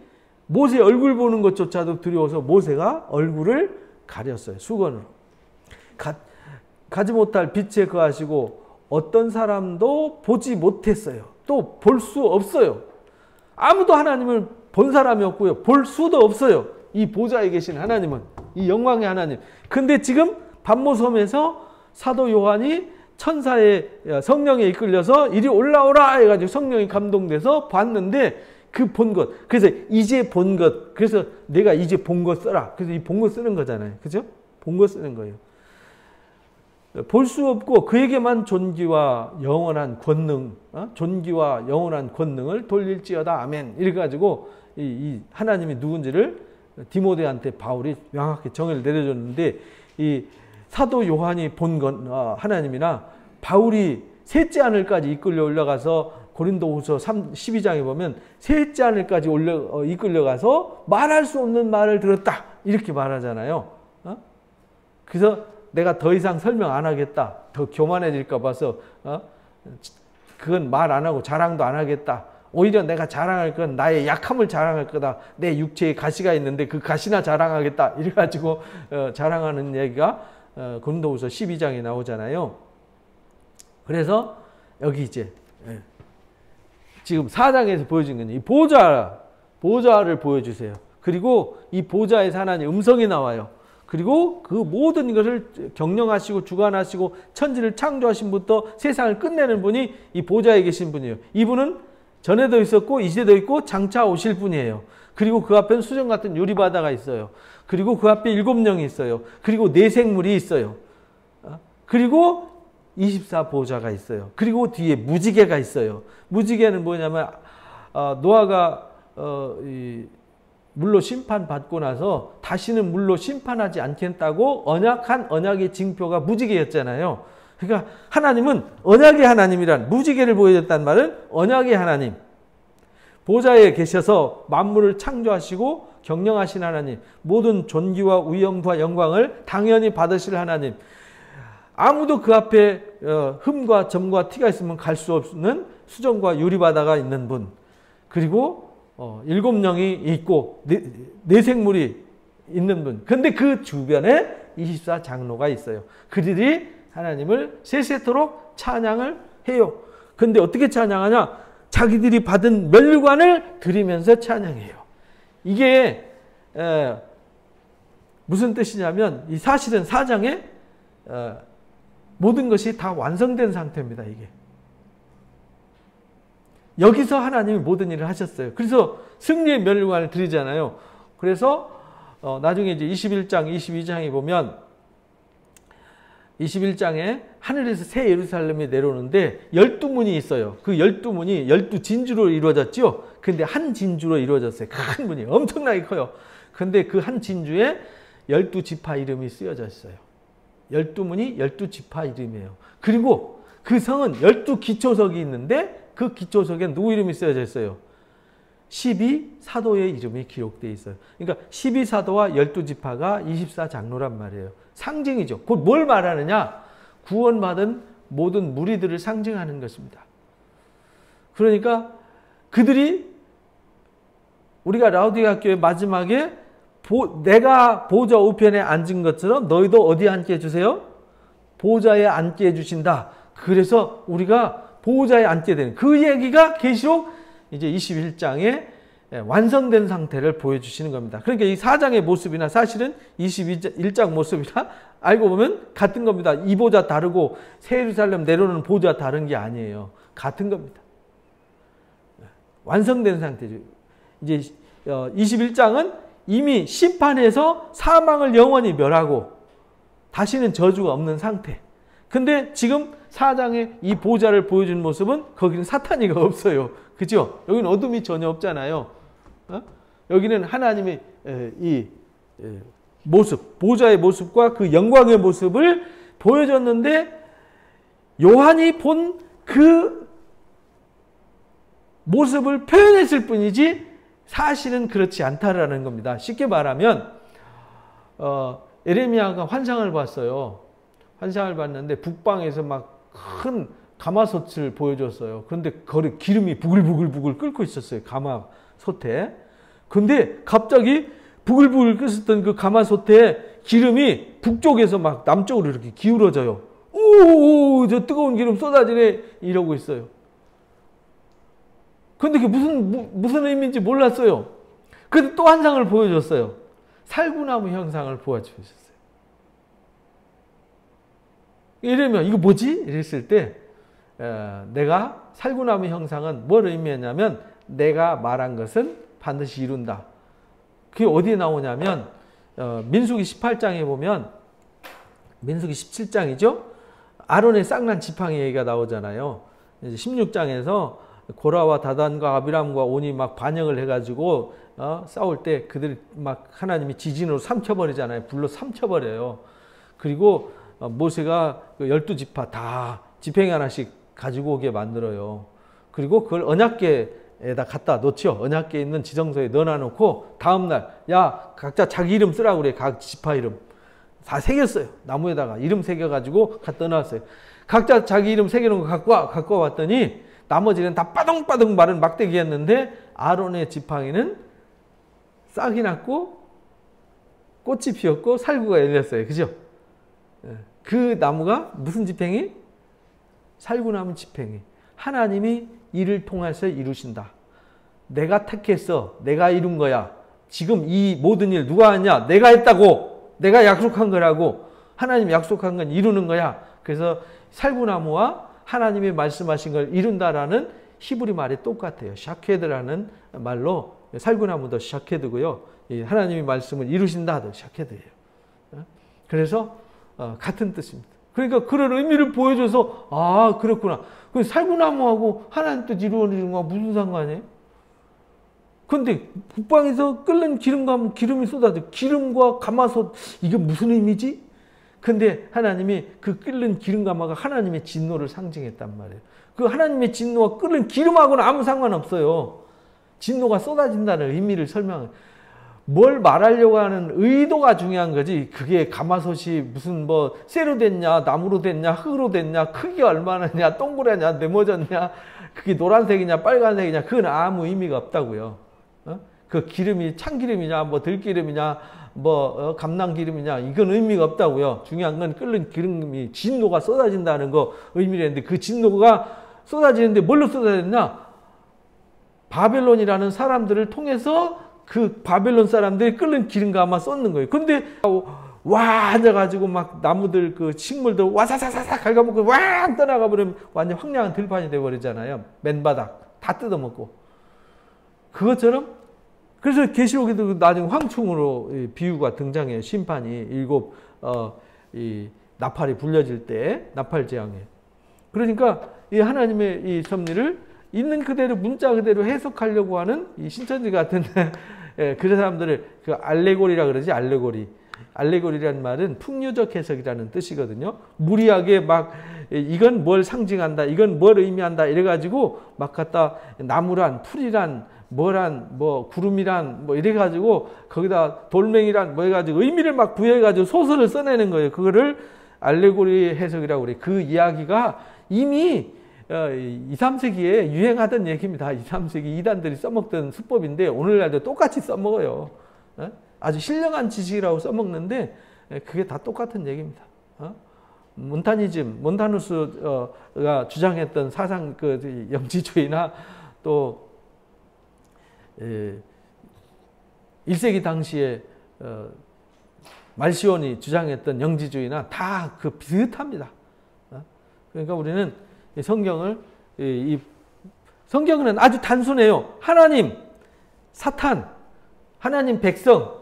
모세 얼굴 보는 것조차도 두려워서 모세가 얼굴을 가렸어요. 수건으로. 가지 못할 빛에 거하시고 어떤 사람도 보지 못했어요. 또 볼 수 없어요. 아무도 하나님을 본 사람이 없고요. 볼 수도 없어요. 이 보좌에 계신 하나님은, 이 영광의 하나님. 근데 지금 반모섬에서 사도 요한이 천사의 성령에 이끌려서 이리 올라오라 해가지고 성령이 감동돼서 봤는데 그 본 것. 그래서 이제 본 것. 그래서 내가 이제 본 것 써라. 그래서 이 본 것 쓰는 거잖아요. 그죠? 본 것 쓰는 거예요. 볼 수 없고 그에게만 존귀와 영원한 권능, 존귀와 영원한 권능을 돌릴지어다. 아멘. 이래가지고 이 하나님이 누군지를 디모데한테 바울이 명확히 정의를 내려줬는데 이 사도 요한이 본 건 하나님이나 바울이 셋째 하늘까지 이끌려 올라가서 고린도후서 12장에 보면 셋째 하늘까지 이끌려가서 말할 수 없는 말을 들었다. 이렇게 말하잖아요. 그래서 내가 더 이상 설명 안 하겠다. 더 교만해질까 봐서 그건 말 안 하고 자랑도 안 하겠다. 오히려 내가 자랑할 건 나의 약함을 자랑할 거다. 내 육체에 가시가 있는데 그 가시나 자랑하겠다. 이래가지고 자랑하는 얘기가 고린도후서 12장에 나오잖아요. 그래서 여기 이제 지금 4장에서 보여준 건 이 보좌를 보여주세요. 그리고 이 보좌에서 하나님 음성이 나와요. 그리고 그 모든 것을 경영하시고 주관하시고 천지를 창조하신 분부터 세상을 끝내는 분이 이 보좌에 계신 분이에요. 이분은 전에도 있었고 이제도 있고 장차 오실 분이에요. 그리고 그 앞에는 수정 같은 유리바다가 있어요. 그리고 그 앞에 7영이 있어요. 그리고 내생물이 있어요. 그리고 24보좌가 있어요. 그리고 뒤에 무지개가 있어요. 무지개는 뭐냐면 노아가 물로 심판받고 나서 다시는 물로 심판하지 않겠다고 언약한 언약의 징표가 무지개였잖아요. 그러니까 하나님은 언약의 하나님이란, 무지개를 보여줬단 말은 언약의 하나님, 보좌에 계셔서 만물을 창조하시고 경영하신 하나님, 모든 존귀와 위엄과 영광을 당연히 받으실 하나님, 아무도 그 앞에 흠과 점과 티가 있으면 갈 수 없는 수정과 유리바다가 있는 분, 그리고 7영이 있고 내생물이 있는 분. 근데 그 주변에 24장로가 있어요. 그들이 하나님을 세세토록 찬양을 해요. 근데 어떻게 찬양하냐? 자기들이 받은 멸관을 드리면서 찬양해요. 이게 무슨 뜻이냐면, 이 사실은 4장에 모든 것이 다 완성된 상태입니다. 이게 여기서 하나님이 모든 일을 하셨어요. 그래서 승리의 멸관을 드리잖아요. 그래서 나중에 이제 21장, 22장에 보면 21장에 하늘에서 새 예루살렘이 내려오는데 12문이 있어요. 그 12문이 12진주로 이루어졌죠. 근데 한 진주로 이루어졌어요. 큰 문이 엄청나게 커요. 근데 그 한 진주에 12지파 이름이 쓰여져 있어요. 12문이 12지파 이름이에요. 그리고 그 성은 12기초석이 있는데 그 기초석에 누구 이름이 쓰여져 있어요? 12사도의 이름이 기록되어 있어요. 그러니까 12사도와 12지파가 24장로란 말이에요. 상징이죠. 곧 뭘 말하느냐? 구원받은 모든 무리들을 상징하는 것입니다. 그러니까 그들이 우리가 라우디게아 교회 마지막에 내가 보좌 우편에 앉은 것처럼 너희도 어디에 앉게 해주세요? 보좌에 앉게 해주신다. 그래서 우리가 보좌에 앉게 되는 그 얘기가 계시록 이제 21장에 완성된 상태를 보여주시는 겁니다. 그러니까 이 4장의 모습이나 사실은 21장 모습이나 알고 보면 같은 겁니다. 이 보좌 다르고 새 예루살렘 내려오는 보좌 다른 게 아니에요. 같은 겁니다. 완성된 상태죠. 이제 21장은 이미 심판해서 사망을 영원히 멸하고 다시는 저주가 없는 상태. 근데 지금 4장의 이 보좌를 보여준 모습은 거기는 사탄이가 없어요. 그죠? 여기는 어둠이 전혀 없잖아요. 여기는 하나님의 이 모습, 보좌의 모습과 그 영광의 모습을 보여줬는데 요한이 본 그 모습을 표현했을 뿐이지 사실은 그렇지 않다라는 겁니다. 쉽게 말하면 에레미야가 환상을 봤어요. 환상을 봤는데 북방에서 막 큰 가마솥을 보여줬어요. 그런데 거기 기름이 부글부글 끓고 있었어요. 가마솥에. 근데 갑자기 부글부글 끓었던 그 가마솥에 기름이 북쪽에서 막 남쪽으로 이렇게 기울어져요. 오, 저 뜨거운 기름 쏟아지네 이러고 있어요. 근데 그게 무슨 의미인지 몰랐어요. 그래도 또 환상을 보여줬어요. 살구나무 형상을 보여주셨어요. 이러면 이거 뭐지? 이랬을 때 내가 살구나무 형상은 뭘 의미했냐면 내가 말한 것은 반드시 이룬다. 그게 어디에 나오냐면 민수기 18장에 보면 민수기 17장이죠. 아론의 쌍난 지팡이 얘기가 나오잖아요. 이제 16장에서 고라와 다단과 아비람과 온이 막 반역을 해가지고 싸울 때 그들이 막 하나님이 지진으로 삼켜버리잖아요. 불로 삼켜버려요. 그리고 모세가 12지파 다 지팡이 하나씩 가지고 오게 만들어요. 그리고 그걸 언약궤에다 갖다 놓죠. 언약궤에 있는 지성소에 넣어놓고 다음날 야 각자 자기 이름 쓰라고 그래. 각 지파 이름 다 새겼어요. 나무에다가 이름 새겨가지고 갖다 놨어요. 각자 자기 이름 새겨놓은 거 갖고 왔더니 나머지는 다 빠둥빠둥 마른 막대기였는데 아론의 지팡이는 싹이 났고 꽃이 피었고 살구가 열렸어요. 그죠? 그 나무가 무슨 지팡이? 살구나무 지팡이. 하나님이 이를 통해서 이루신다. 내가 택했어. 내가 이룬 거야. 지금 이 모든 일 누가 하냐? 내가 했다고. 내가 약속한 거라고. 하나님이 약속한 건 이루는 거야. 그래서 살구나무와 하나님이 말씀하신 걸 이룬다라는 히브리 말이 똑같아요. 샤케드라는 말로 살구나무도 샤케드고요. 하나님이 말씀을 이루신다도 샤케드예요. 그래서 같은 뜻입니다. 그러니까 그런 의미를 보여줘서 아 그렇구나. 그 살구나무하고 하나님 뜻 이루어지는 거 무슨 상관이에요? 근데 북방에서 끓는 기름과 기름이 쏟아져 기름과 가마솥 이게 무슨 의미지? 근데 하나님이 그 끓는 기름 가마가 하나님의 진노를 상징했단 말이에요. 그 하나님의 진노가 끓는 기름하고는 아무 상관없어요. 진노가 쏟아진다는 의미를 설명해요. 뭘 말하려고 하는 의도가 중요한 거지. 그게 가마솥이 무슨 뭐 쇠로 됐냐, 나무로 됐냐, 흙으로 됐냐, 크기가 얼마나냐, 동그라냐, 네모졌냐, 그게 노란색이냐, 빨간색이냐, 그건 아무 의미가 없다고요. 그 기름이 참기름이냐, 뭐 들기름이냐, 뭐 감람기름이냐, 이건 의미가 없다고요. 중요한 건 끓는 기름이 진노가 쏟아진다는 거 의미를 했는데 그 진노가 쏟아지는데 뭘로 쏟아졌냐? 바벨론이라는 사람들을 통해서 그 바벨론 사람들이 끓는 기름과 아마 쏟는 거예요. 근데 와 앉아가지고 막 나무들 그 식물들 와사사사사 갉아먹고 와 떠나가 버리면 완전 황량한 들판이 돼버리잖아요. 맨바닥 다 뜯어먹고. 그것처럼 그래서 계시록에도 나중에 황충으로 비유가 등장해요. 심판이 일곱 이 나팔이 불려질 때 나팔 재앙에. 그러니까 이 하나님의 이 섭리를 있는 그대로 문자 그대로 해석하려고 하는 이 신천지 같은 그 사람들을 그 알레고리라 그러지. 알레고리라는 말은 풍류적 해석이라는 뜻이거든요. 무리하게 막 이건 뭘 상징한다, 이건 뭘 의미한다 이래가지고 막 갖다 나무란, 풀이란, 뭐란, 뭐 구름이란, 뭐 이래가지고 거기다 돌멩이란 뭐 해가지고 의미를 막 부여해가지고 소설을 써내는 거예요. 그거를 알레고리 해석이라고 그래요. 그 이야기가 이미 2, 3세기에 유행하던 얘기입니다. 2, 3세기 이단들이 써먹던 수법인데 오늘날도 똑같이 써먹어요. 아주 신령한 지식이라고 써먹는데 그게 다 똑같은 얘기입니다. 몬타니즘, 몬타누스가 주장했던 사상, 그 영지주의나 또 1세기 당시에 말시온이 주장했던 영지주의나 다 그 비슷합니다. 그러니까 우리는 성경을 성경은 아주 단순해요. 하나님, 사탄, 하나님 백성,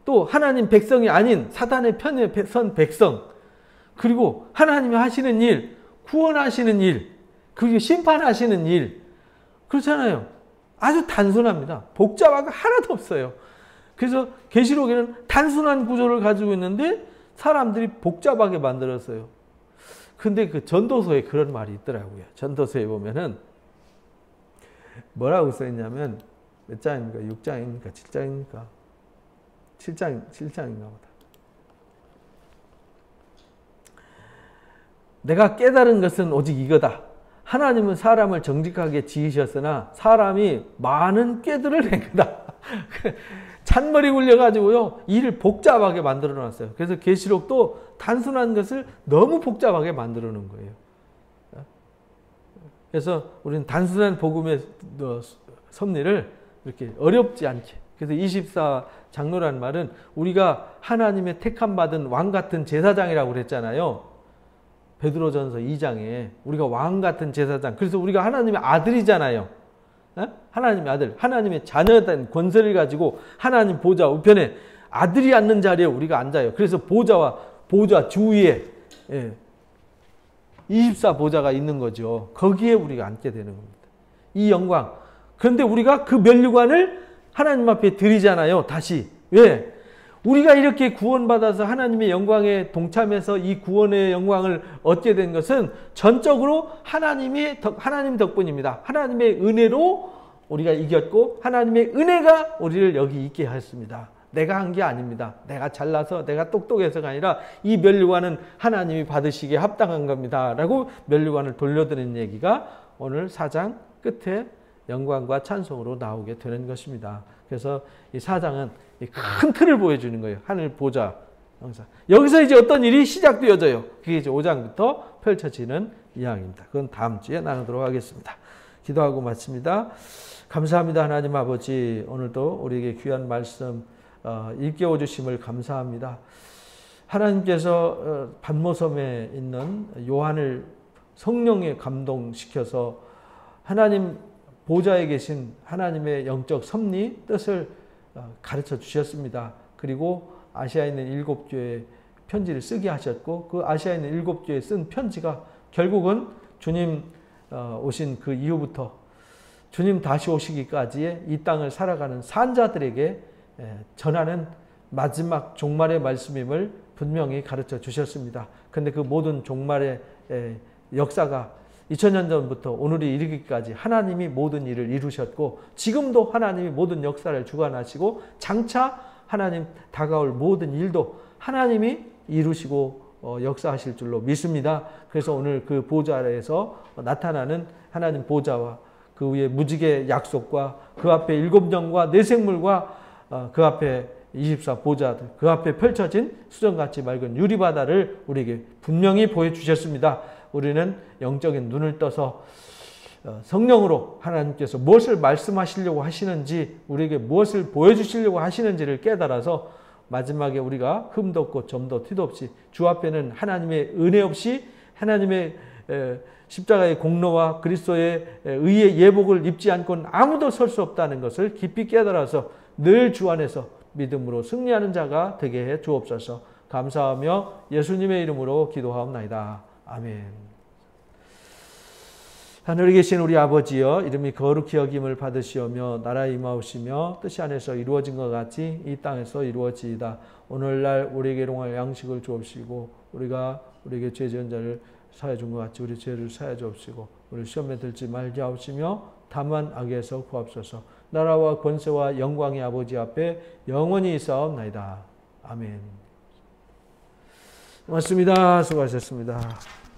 또 하나님 백성이 아닌 사탄의 편에 선 백성, 그리고 하나님이 하시는 일, 구원하시는 일, 그리고 심판하시는 일, 그렇잖아요. 아주 단순합니다. 복잡하고 하나도 없어요. 그래서 계시록에는 단순한 구조를 가지고 있는데 사람들이 복잡하게 만들었어요. 근데 그 전도서에 그런 말이 있더라고요. 전도서에 보면은 뭐라고 써있냐면 몇 장입니까? 6장입니까? 7장입니까? 7장인가 보다. 내가 깨달은 것은 오직 이거다. 하나님은 사람을 정직하게 지으셨으나 사람이 많은 꾀들을 낸 거다. 잔머리 굴려가지고요 일을 복잡하게 만들어 놨어요. 그래서 계시록도 단순한 것을 너무 복잡하게 만들어 놓은 거예요. 그래서 우리는 단순한 복음의 섭리를 이렇게 어렵지 않게, 그래서 24장로라는 말은 우리가 하나님의 택함 받은 왕 같은 제사장이라고 그랬잖아요. 베드로전서 2장에 우리가 왕 같은 제사장, 그래서 우리가 하나님의 아들이잖아요. 하나님의 아들, 하나님의 자녀된 권세를 가지고 하나님 보좌 우편에 아들이 앉는 자리에 우리가 앉아요. 그래서 보좌 주위에 24보좌가 있는 거죠. 거기에 우리가 앉게 되는 겁니다. 이 영광. 그런데 우리가 그 면류관을 하나님 앞에 드리잖아요. 다시. 왜? 우리가 이렇게 구원받아서 하나님의 영광에 동참해서 이 구원의 영광을 얻게 된 것은 전적으로 하나님 덕분입니다. 하나님의 은혜로 우리가 이겼고 하나님의 은혜가 우리를 여기 있게 하였습니다. 내가 한 게 아닙니다. 내가 잘나서 내가 똑똑해서가 아니라 이 면류관은 하나님이 받으시기에 합당한 겁니다. 라고 면류관을 돌려드리는 얘기가 오늘 4장 끝에 영광과 찬송으로 나오게 되는 것입니다. 그래서 이 4장은 큰 틀을 보여주는 거예요. 하늘 보좌 영상. 여기서 이제 어떤 일이 시작되어져요. 그게 이제 5장부터 펼쳐지는 이야기입니다. 그건 다음 주에 나누도록 하겠습니다. 기도하고 마칩니다. 감사합니다. 하나님 아버지, 오늘도 우리에게 귀한 말씀 일깨워 주심을 감사합니다. 하나님께서 patmos섬에 있는 요한을 성령에 감동시켜서 하나님 보좌에 계신 하나님의 영적 섭리 뜻을 가르쳐 주셨습니다. 그리고 아시아에 있는 7교회에 편지를 쓰게 하셨고 그 아시아에 있는 7교회에 쓴 편지가 결국은 주님 오신 그 이후부터 주님 다시 오시기까지의 이 땅을 살아가는 산자들에게 전하는 마지막 종말의 말씀임을 분명히 가르쳐 주셨습니다. 근데 그 모든 종말의 역사가 2000년 전부터 오늘이 이르기까지 하나님이 모든 일을 이루셨고 지금도 하나님이 모든 역사를 주관하시고 장차 하나님 다가올 모든 일도 하나님이 이루시고 역사하실 줄로 믿습니다. 그래서 오늘 그 보좌 아래에서 나타나는 하나님 보좌와 그 위에 무지개 약속과 그 앞에 7영과 4생물과 그 앞에 24 보좌들, 그 앞에 펼쳐진 수정같이 맑은 유리바다를 우리에게 분명히 보여주셨습니다. 우리는 영적인 눈을 떠서 성령으로 하나님께서 무엇을 말씀하시려고 하시는지, 우리에게 무엇을 보여주시려고 하시는지를 깨달아서 마지막에 우리가 흠도 없고 점도 티도 없이 주 앞에는 하나님의 은혜 없이 하나님의 십자가의 공로와 그리스도의 의의 예복을 입지 않고는 아무도 설 수 없다는 것을 깊이 깨달아서 늘 주 안에서 믿음으로 승리하는 자가 되게 해 주옵소서. 감사하며 예수님의 이름으로 기도하옵나이다. 아멘. 하늘에 계신 우리 아버지여, 이름이 거룩히 여김을 받으시오며 나라에 임하오시며 뜻이 안에서 이루어진 것 같이 이 땅에서 이루어지이다. 오늘날 우리에게 일용할 양식을 주옵시고 우리가 우리에게 죄 지은 자를 사해 준 것 같이 우리 죄를 사해 주옵시고 우리 시험에 들지 말게 하옵시며 다만 악에서 구하옵소서. 나라와 권세와 영광의 아버지 앞에 영원히 있사옵나이다. 아멘. 고맙습니다. 수고하셨습니다.